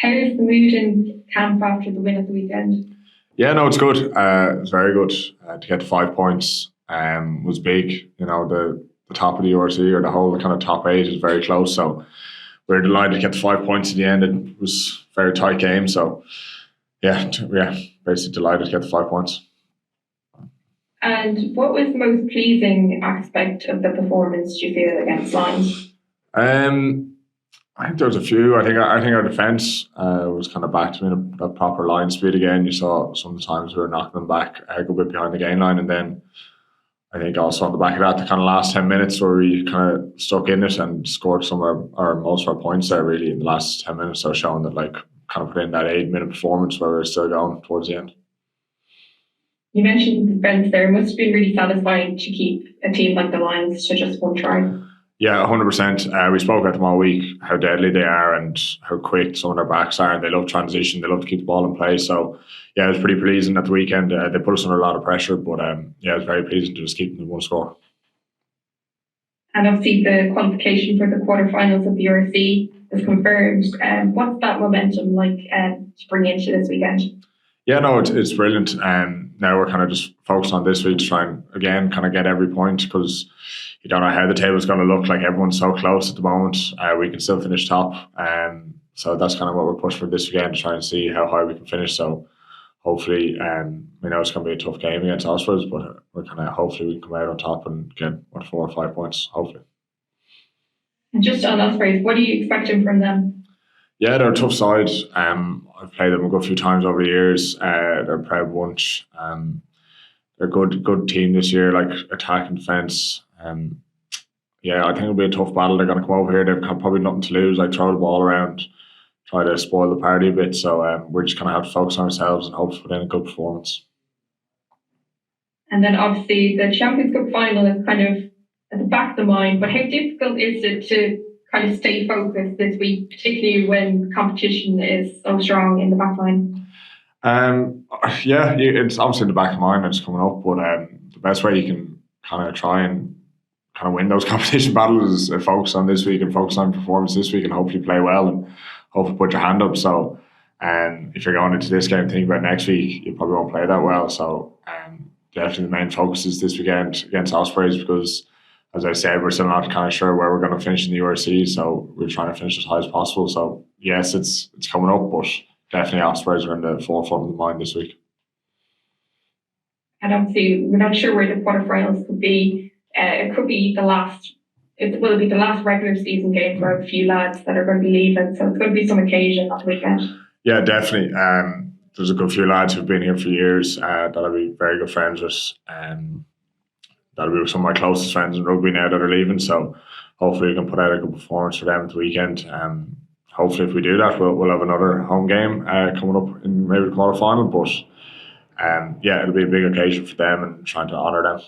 How's the mood in camp after the win at the weekend? Yeah, no, it's good. It's very good to get 5 points. Was big. The top of the URC or the whole kind of top eight is very close. So we're delighted to get the 5 points in the end. It was a very tight game. So yeah, basically delighted to get the 5 points. And what was the most pleasing aspect of the performance, do you feel, against Lions? I think there was a few. I think our defence was kind of back to a proper line speed again. You saw sometimes we were knocking them back a good bit behind the gain line, and then I think also on the back of that, the kind of last 10 minutes where we kind of stuck in it and scored some of our most of our points there really in the last 10 minutes. So showing that kind of put in that 8-minute performance where we were still going towards the end. You mentioned the defence there. It must have been really satisfying to keep a team like the Lions to just one try. Yeah, 100%. We spoke about them all week, how deadly they are and how quick some of their backs are, and they love transition, they love to keep the ball in play. So, yeah, it was pretty pleasing at the weekend. They put us under a lot of pressure, but it was very pleasing to just keep them to one score. And obviously the qualification for the quarterfinals of the URC is confirmed. What's that momentum like to bring into this weekend? Yeah, no, it's brilliant. Now we're kind of just focused on this week to try and, again, kind of get every point because you don't know how the table's going to look. Like everyone's so close at the moment. We can still finish top. So that's kind of what we're pushing for this weekend to try and see how high we can finish. So hopefully, we know it's going to be a tough game against Ospreys, but we're kind of hopefully we can come out on top and get 4 or 5 points, hopefully. And just on Ospreys, what are you expecting from them? Yeah, they're a tough side. I've played them a good few times over the years. They're a proud bunch. They're a good team this year, like attack and defence. I think it'll be a tough battle. They're going to come over here. They've probably nothing to lose. Throw the ball around, try to spoil the party a bit. So we're just going to have to focus on ourselves and hope to put in a good performance. And then obviously the Champions Cup final is kind of at the back of the mind. But how difficult is it to kind of stay focused this week, particularly when competition is so strong in the back line? It's obviously in the back of mind and it's coming up, but the best way you can kind of try and kind of win those competition battles is focus on this week and focus on performance this week and hopefully play well and hopefully put your hand up. So if you're going into this game thinking about next week, you probably won't play that well. So definitely the main focus is this weekend against Ospreys because, as I said, we're still not kind of sure where we're going to finish in the URC, so we're trying to finish as high as possible. So yes, it's coming up, but definitely Ospreys are in the forefront of the mind this week. And obviously, we're not sure where the quarterfinals could be. It could be the last. It will be the last regular season game for a few lads that are going to be leaving. So it's going to be some occasion on the weekend. Yeah, definitely. There's a good few lads who've been here for years that I'll be very good friends with. That'll be some of my closest friends in rugby now that are leaving. So hopefully we can put out a good performance for them at the weekend. Hopefully if we do that, we'll have another home game coming up in maybe the quarter final. But it'll be a big occasion for them and trying to honour them.